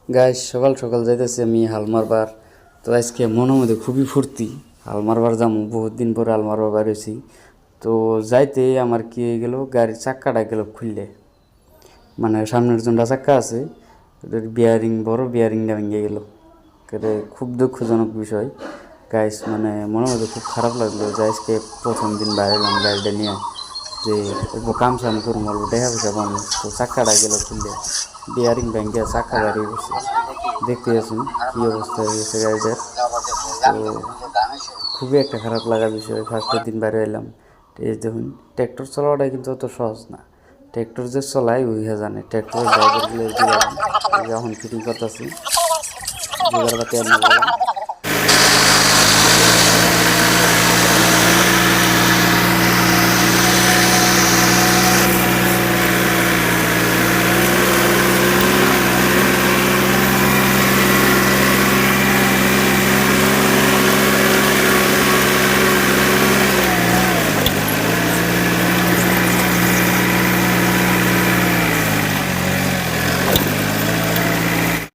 Guys সকাল সকাল যাইতেছি আমি হাল মারবার। তো আজকে মনের মধ্যে খুবই ফুর্তি, হাল মারবার যাবো, বহুত দিন পরে হাল মারবার বাইরেছি। তো যাইতে আমার কি হয়ে গেল, গাড়ির চাক্কাটা গেল খুললে, মানে সামনের জনটা চাক্কা আছে, ওটার বিয়ারিং, বড় বিয়ারিংটা ভেঙে গেল। এটা খুব দুঃখজনক বিষয় গাইস, মানে মনের মধ্যে খুব খারাপ লাগলো যে আজকে প্রথম দিন বাইরে এলাম গাড়িটা নিয়ে, যে একটু কাম সাম করুম, অল্প দেখা পয়সা পাবো। তো চাক্কাটা গেল খুললে, বিয়ারিং ভেঙে চাক্কা বাড়িয়ে গেছে। দেখতে আসুন কী অবস্থা হয়ে গেছে গাড়িটার। তো খুবই একটা খারাপ লাগা বিষয়, ফার্স্টের দিন বাইরে এলাম। এই দেখুন, ট্র্যাক্টর চালানোটা কিন্তু অত সহজ না। ট্র্যাক্টর যে চলায় ওইহা জানে, ট্র্যাক্টরের ড্রাইভারগুলো যে এখন ফিটিং করতেছি, জোগাড় পাতি আনি বললাম।